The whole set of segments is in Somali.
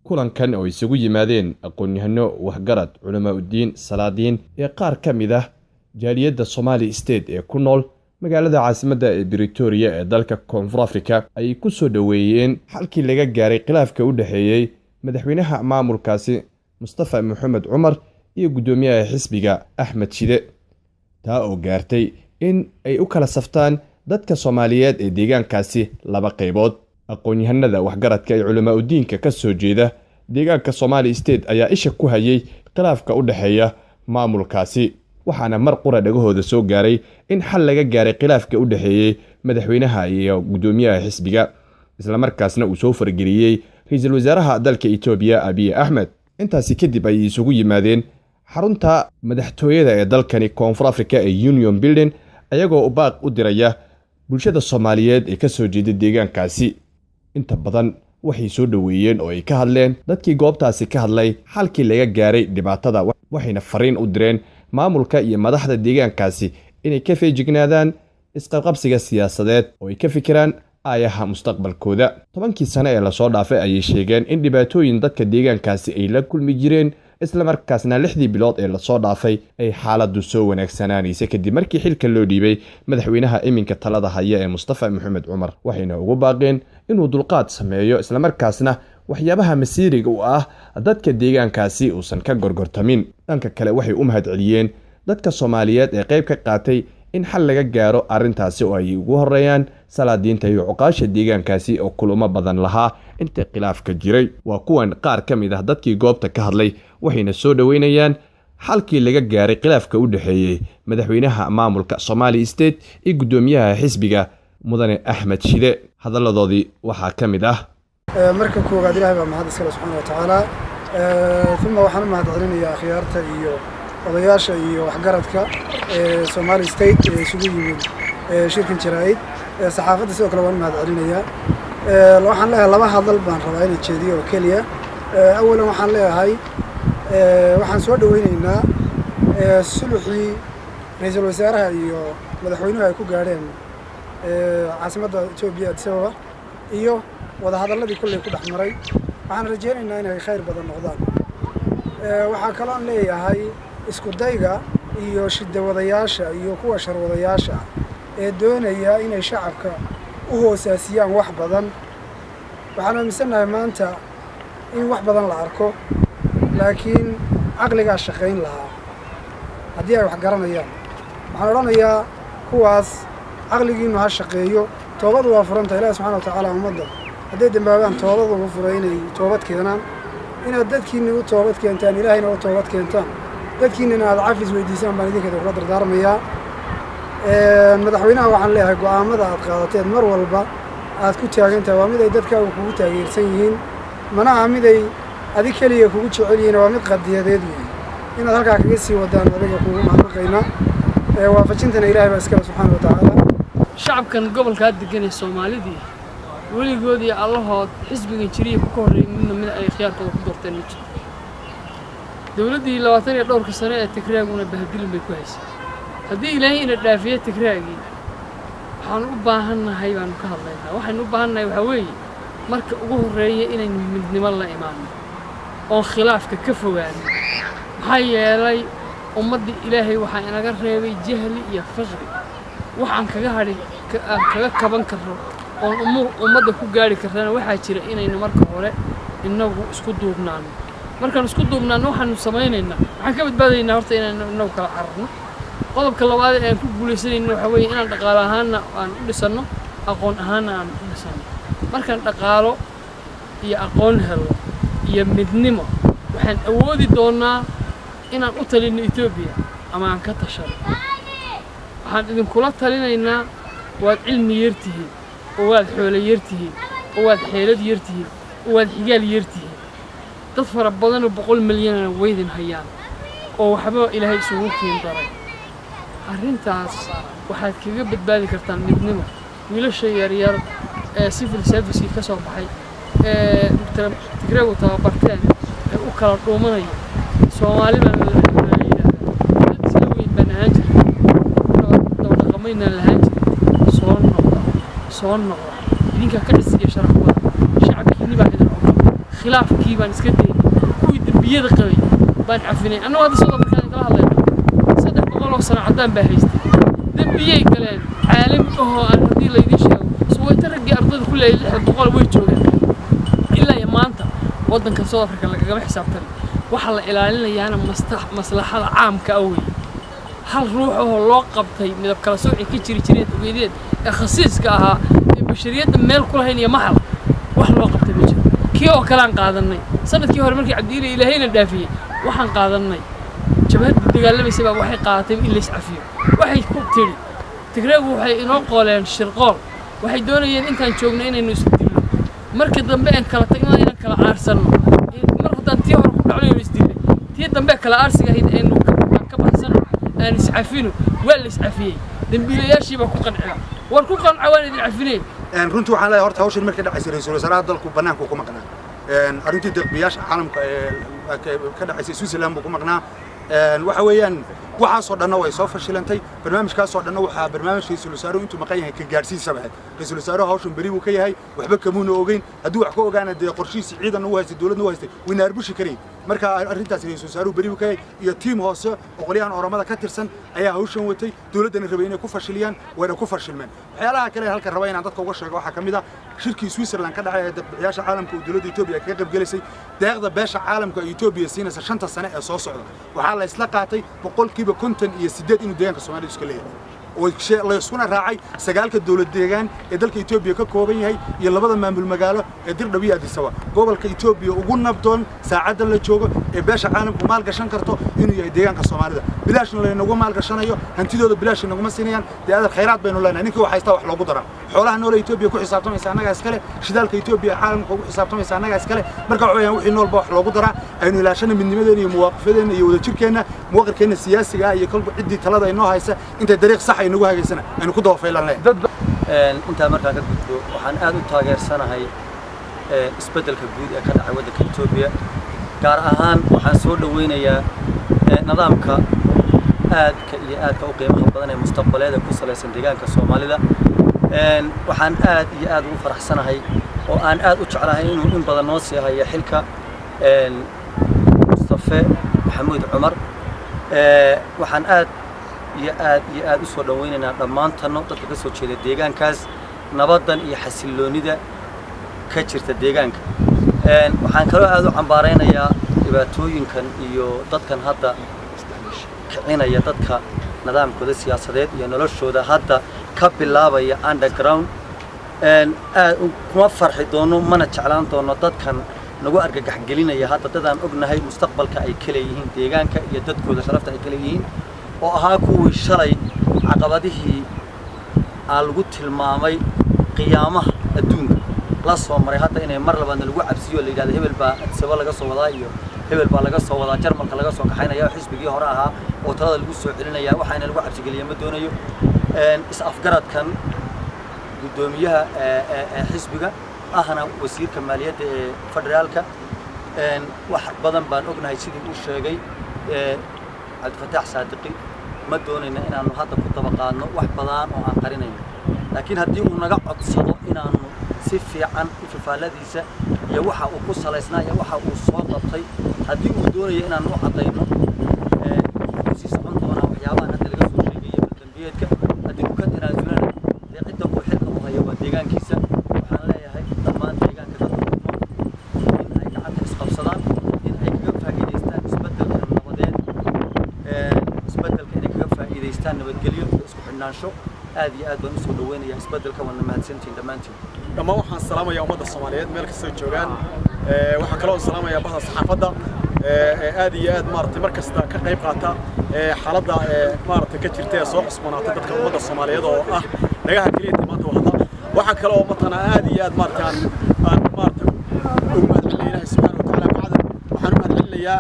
kulankan oo isugu yimaadeen aqoon-yahano waxgarad culamaa u diin salaadiin ee qaar ka mid ah jaaliyadda Somali State ee ku nool magaalada caasimadda ee Pretoria ee dalka Koonfur Afrika ay ku soo dhaweeyeen halkii laga gaaray khilaafka u dhaxeeyay madaxweynaha maamulkaasi Mustafa Mohamed Umar iyo gudoomiyaha xisbiga Ahmed Shide taa oo gaartay in ay u kala saftaan dadka Soomaaliyeed ee deegaankaasi laba qaybood aqoon-yahanada waxgaradka ee culamaa u diinka ka soo jeeda deegaanka Somali State ayaa isha ku hayay khilaafka u dhaxeeya maamulkaasi waxaana mar qura dhagahooda soo gaaray in xal laga gaaray khilaafka u dhaxeeyay madaxweynaha iyo gudoomiyaha xisbiga isla markaasna uu soo fargeliyay ra'iisul wasaaraha dalka Itoobiya Abiy Ahmed intaasi kadib ay isugu yimaadeen xarunta madaxtooyada ee dalkani Koonfur Afrika ee Union Building ayagoo u baaq u diraya bulshada Soomaaliyeed ee ka soo jeeda deegaankaasi inta badan waxay soo dhaweeyeen oo ay ka hadleen dadkii goobtaasi ka hadlay halkii laga gaaray dhibaatada waxayna fariin u direen maamulka iyo madaxda deegaankaasi inay ka feejignaadaan isqabqabsiga siyaasadeed oo ay ka fikiraan aayaha mustaqbalkooda 10 sano ee la soo dhaafay ayay sheegeen in dhibaatooyin dadka deegaankaasi ay la kulmi jireen isla markaasna 6 bilood ee la soo dhaafay ay xaaladdu soo wanaagsanaanaysa kadib markii xilka loo dhiibay madaxweynaha iminka talada haya ee Mustafa Mohamed Umar waxayna ugu baaqeen inuu dulqaad sameeyo isla markaasna waxyaabaha masiiriga u ah dadka deegaankaasi uusan ka gorgortamin dhanka kale waxay u mahadceliyeen dadka Soomaaliyeed ee qayb ka qaatay in xal laga gaaro arintaasi oo ay ugu horeeyaan salaadiinta iyo cuqaasha deegaankaasi oo kulamo badan lahaa inta khilaafka jiray waa kuwan qaar ka mid ah dadkii goobta ka hadlay waxayna soo dhaweynayaan halkii laga gaaray khilaafka u dhaxeeyay madaxweynaha maamulka Somali State iyo gudoomiyaha xisbiga mudane Ahmed Shide hadaladoodii waxaa ka mid ah marka koowaad Ilaahay baa mahad iskale subxaanahu wa ta'ala thumma waxaan mahadcelinayaa khiyaarta iyo odayaasha iyo waxgaradka Somali State ee isugu yimid shirkan jaraa'id saxaafadda sidoo kale waan mahadcelinayaa waxaan leeyahay laba hadal baan rabaa inaan jeediyo oo kaliya awalan waxaan leeyahay waxaan soo dhaweynaynaa sulxii ra'iisul wasaaraha iyo madaxweynuhu ay ku gaareen caasimadda Itoobiya Addis Ababa iyo wada hadalladii kulli ku dhaxmaray waxaan rajaynaynaa inay khayr badan noqdaan waxaa kaloo leeyahay isku dayga iyo shidawadayaasha iyo kuwa sharwadayaasha ee doonaya inay shacabka u hoosaasiyaan wax badan waxaan aaminsanahay maanta in wax badan la arko laakiin aqliga shaqayn lahaa haddii ay wax garanayaan waxaan oranayaa kuwaas aqligiinu ha shaqeeyo toobadu waa furanta Ilaahay subxaanahu wa ta'ala ummadda hadday dambaabaan toobadu ugu furay inay toobad keenaan inaad dadkiina u toobad keentaan Ilaahayna u toobad keentaan dadkiina aad cafis weydiisaan baan idinka kula dardaarmayaa madaxweynaha waxaan leeyahay go'aamada aad qaadateen mar walba aad ku taagantahay waa mid ay dadka kugu taageersan yihiin mana aha mid ay adig kaliya kugu jecel yihiin waa mid qadiyadeed weeye inaad halkaa kaga sii wadaan adiga kugu mahadnaqaynaa waafajintana Ilaahay baa iskale subxaanahu wa ta'ala shacabkan gobolka degan ee Soomaalidii weligood iyo allahood xisbigan jiriye ku horeeyay mid ay khiyaarkooda ku doorteen dawladdii 20 iyo dhowrka sano ee Tigreeguna bahadilin bay ku haysay haddii Ilaahay ina dhaafiyo Tigreegi waxaan u baahanahay baan ka hadlaynaa waxaan u baahanahay waxa weeye marka ugu horeeya inay midnimo la imaano oo khilaafka ka fogaano maxaa yeelay ummadda Ilaahay waxa inaga reebay jahli iyo faqri waxaan kaga kaban karno oo ummadda ku gaari kartana waxaa jira inaynu marka hore inagu isku duubnaano markaan isku duubnaano waxaanu samaynaynaa waxaan ka badbaadaynaa horta inaanu kala cararno qodobka labaad ee aan ku guuleysanayno waxa weeye inaan dhaqaale ahaanna aan u dhisano aqoon ahaanna aan u dhisano markaan dhaqaalo iyo aqoon helo iyo midnimo waxaan awoodi doonaa inaan u talino Itoobiya ama aan ka tashado waxaan idinkula talinaynaa waad cilmi yartihiin oo waad xoolo yartihiin oo waad xeelad yartihiin oo waad xigaal yartihiin dad fara badan oo 100 milyan weydin hayaan oo waxba Ilaahay isugu keen daray arrintaas waxaad kaga badbaadi kartaan midnimo wiilasha yaryar ee civil service ka soo baxay Tigreegu tababarteen ee u kala dhuumanaya Soomaali baan leeyahay sida weyn banaan dawlad qamayna lahayn soo noqda idinka ka dhisiga sharaf badan shacabkiina baa idin khilaafkii baan iska daynay kuwii dembiyada qabay baan cafinay annagu hadda South Africa kala hadlayno 300 sano caddaan baa haystay dembiyay galeen caalami ahoo aan haddii laydin sheego suwayta raggii ardayda ku leeyahay 600 way joogaan ilaa iyo maanta waddanka South Africa lagagama xisaabtan waxa la ilaalinayaana maslaxada caamka ah weeye hal ruux oo loo qabtay midab kala sooci ka jireen ogeydeen ee khasiiska ahaa ee bashariyadda meel ku lahayn iyo maxal wax loo qabtay ma jiro kii oo kale aan qaadanay sanadkii hore markii Cabdiile Ilaahayna dhaafiyay waxaan qaadanay jabhad dagaalamaysa baa waxay qaadatay in la iscafiyo waxay ku tiri Tigreegu waxay inoo qooleen shirqool waxay doonayeen intaan joogno inaynu isu dilno markii dambe aan kala tagno inaan kala aarsano mar haddaan tii hore ku dhacno inaynu isdilay tii dambe kala aarsiga ahayd aynu ka baxsano aan iscafino waa la iscafiyey dambiilayaashii baa ku qancila war ku qanca waan idin cafinay runtii waxaan leeyahay horta hawshan markay dhacaysay ra'iisul wasaaraha dalku banaanka ku maqnaa arrintii deeqbiyaasha caalamka ka dhacaysay Switzerland buu ku maqnaa waxa weeyaan waxaasoo dhanna way soo fashilantay barnaamijkaasoo dhanna waxaa barnaamijka ra'iisul wasaaruhu intuu maqan yahay ka gaarsiinsa baad ra'iisul wasaaruhu hawshan beri buu ka yahay waxba kamuuna ogeyn haddii wax ka ogaana dee qorshihiisa ciidan uu haystay dawladna uu haystay wayna arbushi kareen marka arrintaas ra'iisul wasaaruhu beri buu ka yahay iyo tiim hoose oo qolyahan oramada ka tirsan ayaa hawshan watay dawladana rabay inay ku fashiliyaan wayna ku fashilmeen waxyaalaha kale halka raba inaan dadka uga sheego waxaa kamid ah shirkii Switzerland ka dhacay ee deeqbiyaasha caalamka oo dawladda Itoobiya ka qayb galisay deeqda beesha caalamka ee Itoobiya siinaysa 5 sano ee soo socda waxaa la isla qaatay boqolkiiba 58 inuu deegaanka Soomaaliya iska leeyahay oo la isku raacay 9 dawlad deegaan ee dalka Itoobiya ka kooban yahay iyo labada maamul magaalo ee Dirdhabi iyo Addis Ababa gobolka Itoobiya ugu nabdoon saacadan la joogo ee beesha caalamku maal gashan karto inuu yahay deegaanka Soomaalida bilaashna la inagu maal gashanayo hantidooda bilaash inaguma siinayaan deegaanka khayraad baynu leenahay ninkii waxa haysta wax loogu daraa xoolaha nool Itoobiya ku xisaabtamaysa anaga iskale shidaalka Itoobiya caalamka ugu xisaabtamaysa anaga iskale marka waxaan wixii noolba wax loogu daraa aynu ilaashana midnimadeena iyo muwaaqafadeena iyo wadajirkeena muwaaqirkeena siyaasiga iyo kolba cidii talada inoo haysa inta dariiq sax ay nagu hagaysana aynu ku dawafaylanay inta markaa ka gudbo waxaan aad u taageersanahay isbeddelka guud ee ka dhacay waddanka Itoobiya gaar ahaan waxaan soo dhaweynayaa nidaamka aadka iyo aadka u qiimaha badan ee mustaqbalada ku saleysan deegaanka Soomaalida waxaan aad iyo aad ugu faraxsanahay oo aan aad u jeclahay inuu in badan noo sii hayo xilka Mustafa Maxamuud Cumar waxaan aad iyo aad u soo dhaweynaynaa dhammaantanno dadka ka soo jeeda deegaankaas nabadan iyo xasilloonida ka jirta deegaanka waxaan kaloo aad u cambaaraynayaa dhibaatooyinkan iyo dadkan hadda kicinaya dadka nidaamkooda siyaasadeed iyo noloshooda hadda ka bilaabaya underground aad kuma farxi doono mana jeclaan doono dadkan nagu argagax gelinaya hadda dadaan ognahay mustaqbalka ay kala yihiin deegaanka iyo dadkooda sharafta ay kala yihiin oo ahaa kuwii shalay caqabadihii aan lagu tilmaamay qiyaamaha adduunka la soo maray hadda inay mar labaadna lagu cabsiyo la yiraahdo hebel baa Addis Ababa laga soo wadaa iyo hebel baa laga soo wadaa Jarmalka laga soo kaxaynaya xisbigii hore ahaa oo talada lagu soo celinaya waxaana lagu cabsi geliyay ma doonayo is afgaradkan gudoomiyaha xisbiga ahna wasiirka maaliyadda ee federaalka wax badan baan ognahay sidii uu sheegay Cabdifataax Saadiqi ma doonayna inaanu hadda ku dabaqaadno wax badan oo aan qarinayno laakiin haddii uu naga codsado inaanu si fiican ifaaladiisa iyo waxa uu ku saleysnaa iyo waxa uu soo qabtay haddii uu doonayo inaanu u cadayno si socon doona waxyaabaha hadda laga soo sheegay dambiyeedka haddii uu ka tanaasulaan cidda uu xilka u hayo waa deegaankiisa waxaan leeyahay dhammaan deegaanka dadka in ay gacanta isqabsadaan in ay kaga faa'iidaystaan isbeddelka nabadeed isbeddelka inay kaga faa'iidaystaan nabadgelyo iyo isku xidhnaansho aad iyo aad baan u soo dhaweynayaa isbeddelka waana mahadsantihiin dhammaantiin dhammaan waxaan salaamayaa ummadda Soomaaliyeed meel kasta oo joogaan waxaan kaloo salaamayaa bahda saxaafadda aad iyo aad maartay markasta ka qayb qaata xaaladda maartay ka jirta ee soo cusbanaatay dadka ummadda Soomaaliyeed oo ah nagaha kaliya maanta wada waxa kale oo matana aad iyo aad maartay aan maartay ugu mahadcelinayaa Ilaahay subhanahu wa ta'ala waxaan u mahadcelinayaa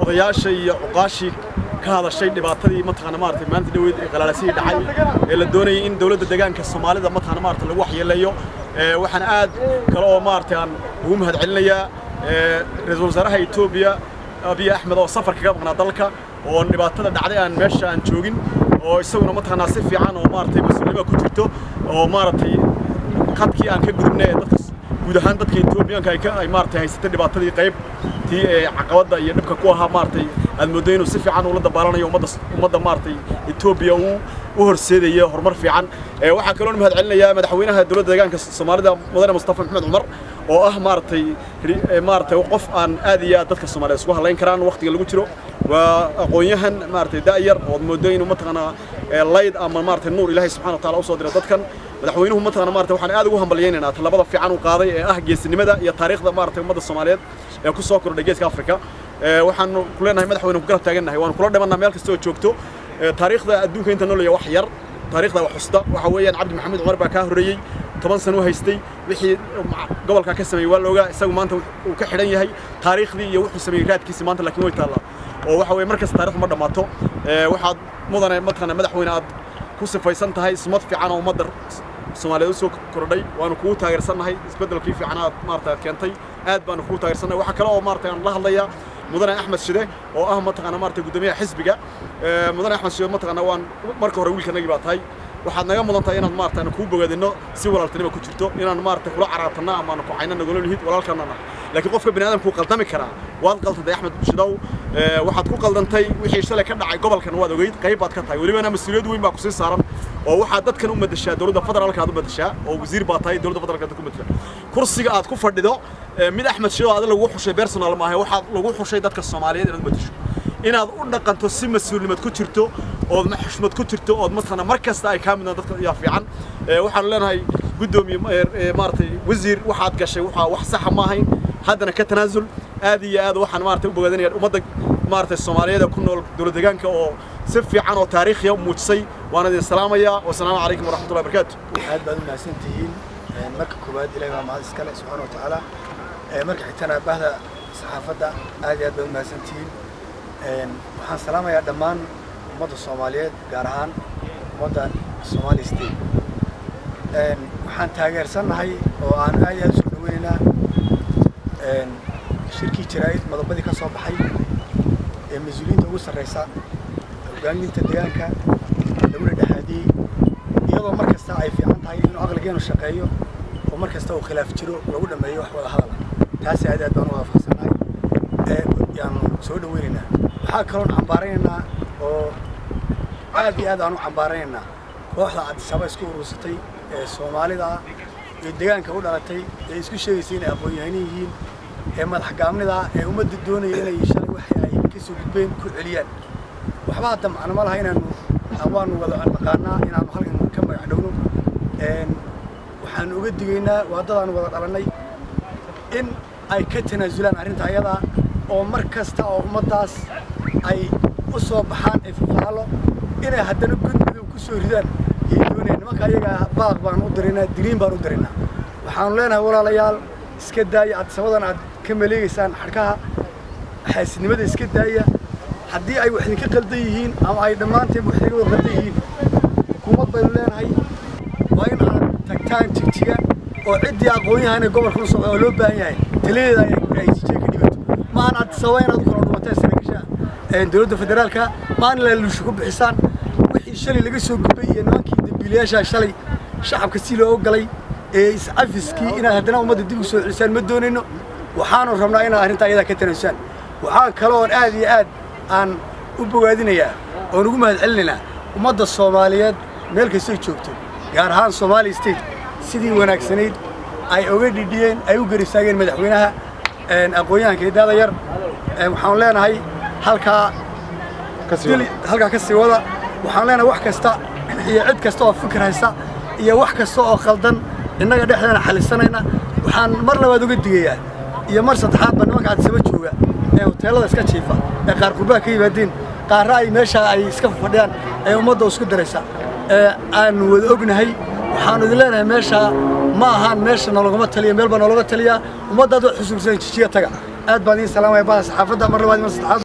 odayaasha iyo uqaashi ka hadashay dhibaatadii matana maartay maanta dhaweyd ee qalaalasii dhacay ee la doonayay in dawladda deegaanka Soomaalida matana maartay lagu waxyeeleeyo waxaan aad kale oo maartay aan ugu mahadcelinayaa ra'iisul wasaaraha Itoobiya Abiy Ahmed oo safar kaga maqnaa dalka oo dhibaatada dhacday aan meesha aan joogin oo isaguna matana si fiican oo maartay mas'uuliyad ku jirto oo maartay qadkii aan ka gudubnay dadka guud ahaan dadka Etoobiyaanka ay maartay haysatay dhibaatadii qayb tii caqabada iyo dhibka ku ahaa maartay aad moodo inuu si fiican ula dabaalanayo ummadda maartay Etoobiya u horseedaya horumar fiican waxa kale oo mahad celinayaa madaxweynaha dowladda deegaanka Soomaalida mudane Mustafa Maxamed Cumar oo ah maartay qof aan aad iyo aad dadka Soomaaliyeed isku haleyn karaan waqtiga lagu jiro waa aqoonyahan maartay daayar oo moodo inuu mataqana layd ama maartay nuur Ilaahay subhanahu wa ta'ala u soo diray dadkan madaxweynuhu mataqana maartay waxaan aad ugu hambalyeynaa talabada fiican uu qaaday ee ah geesinimada iyo taariikhda maartay ummadda Soomaaliyeed ee ku soo kordhay geeska Afrika waxaan ku leenahay madaxweynuhu ku garab taaganahay waan kula dhimanaa meel kasta oo joogto taariikhda adduunka inta nool wax yar taariikhda wax xusta waxa weeyaan Cabdi Maxamed Cumar baa ka horeeyay 10 sano haystay wixii gobolka ka sameeyay waa looga isagu maanta uu ka xidhan yahay taariikhdii iyo wuxuu sameeyay raadkiisa maanta laakiin way taala oo waxa weey markas taariikh ma dhamaato waxaad mudane mataqana madaxweyne aad ku sifaysan tahay ismad fiican oo ummadda Soomaaliyeed soo kordhay waanu ku taageersanahay isbedelkii fiican aad maartay keentay aad baanu ku taageersanahay waxa kale oo maartay aan la hadlayaa mudane Axmed Shide oo ah mataqana maartay gudoomiyaha xisbiga mudane Axmed Shide mataqana waan marka hore wiilkanaga baa tahay waxaad naga mudan tahay inaad maartay ku bogaadino si walaaltinimo ku jirto inaan maartay kula caraatana ama aan ku cayna nagolo lihid walaalkana laakiin qofka bini'aadamku qaldami kara waad qaldantahay Axmed Shide waxaad ku qaldantay wixii shalay ka dhacay gobolkan waad ogeyd qayb baad ka tahay waliba mas'uuliyad weyn baa ku sii saaran oo waxa dadkan u madashaa dawladda federaalka aad u madashaa oo wasiir baa tahay dawladda federaalka ku madashaa kursiga aad ku fadhido mid Axmed Shide aad lagu xushay personal ma aha waxa lagu xushay dadka Soomaaliyeed inaad madasho inaad u dhaqanto si mas'uuliyad ku jirto oo xushmad ku jirto oo matana markasta ay ka mid dadka yaa fiican waxaan leenahay gudoomiye maartay wasiir waxaad gashay waxa wax sax ma ahayn haddana ka tanaasul aad iyo aad waxaan maartay u bogaadinayaa ummadda maartay Soomaaliyeed ku nool dawladda deegaanka oo si fiican oo taariikhi ah muujisay waana idin salaamaya wa salaamu calaykum waraxmatullahi wabarakaatuh aad baad u mahadsantihiin marka koowaad Ilaahay waa mahad iskale subhanahu wa ta'ala marka xigtana bahda saxaafadda aad iyo aad baad u mahadsantihiin waxaan salaamayaa dhammaan ummadda Soomaaliyeed gaar ahaan ummadda Somali State waxaan taageersanahay oo aan aad iyo aad soo dhaweynaa shirkii jiraayid madabadii ka soo baxay ee mas'uuliyiinta ugu sarreysa hogaaminta deegaanka dawladda dhexdeedii iyadoo markasta ay fiican tahay in aqligeenu shaqeeyo oo markasta uu khilaaf jiro lagu dhameeyo wax wada hadal taas aad iyo aad baan u waafaqsanahay yaan soo dhaweynaynaa waxaa kaloo cambaaraynaa oo aad iyo aad aan u cambaaraynaa kooxda Addis Ababa isku urursatay ee Soomaalida ee deegaanka u dhalatay ee isku sheegaysay inay aqoon-yahan yihiin ee madax gaabnida ee ummadda doonayay inay shalay waxa ay ka soo gudbeen ku celiyaan waxba hadda macna ma laha inaanu awaanu wada naqaanaa inaanu halkan ka magac dhowno waxaan uga digaynaa wadadaan wada dhalanay in ay ka tanaasulaan arrinta ayada oo mar kasta oo ummaddaas ay u soo baxaan ee fafaalo inay haddana gudmidow ku soo ridaan iyo doonayaan nimanka ayaga baaq baan u diraynaa diriin baan u diraynaa waxaanu leenahay walaalayaal iska daaya Addis Abadan aad ka maleegaysaan xarkaha xaasidnimada iska daaya haddii ay wax idinka qaldan yihiin ama ay dhammaanteen wax idinka qaldan yihiin hukuumad baynu leenahay waa in aad tagtaan jigjiga oo ciddii aqoon-yahan ee gobolka u socda oo loo baahan yahay taladeeda ay jijjiga ka dhibato ma aan Addis Ababa inaad u kala dhumateen saraakiisha dawladda federaalka ma aan la luusho ku bixisaan wixii shalay laga soo gudbay iyo nimankii dambiilayaasha shalay shacabka si loo galay ee is-cafiskii inaad haddana ummadda dib u soo celisaan ma doonayno waxaanu rabnaa inaad arrinta ayada ka tanaasusaan waxaa kale oon aad iyo aad aan u bogaadinayaa oon ugu mahad celinaynaa ummadda Soomaaliyeed meel kastay joogto gaar ahaan Somali State sidii wanaagsanayd ay uga dhidhiyeen ay u garisaageen madaxweynaha aqoon-yahanka daada yar waxaan leenahay halka ka sii wada waxaan leenahay wax kasta iyo cid kasta oo fikir haysta iyo wax kasta oo khaldan innaga dhexdeena xalisanayna waxaan mar labaad uga digayaa iyo mar saddexaad ba nimanka Addis Ababa jooga ee hoteelada iska jiifa ee qaar qurbaha ka yimaadeen qaarna ay meesha ay iska fadhiyaan ee ummadda isku daraysa aan wada ognahay waxaan idin leenahay meesha ma ahan meesha nologama taliya meel baa nologa taliya ummadda aad xusuusan jijiga taga aad baan idin salaamay baa saxaafadda mar labaad mar saddexaad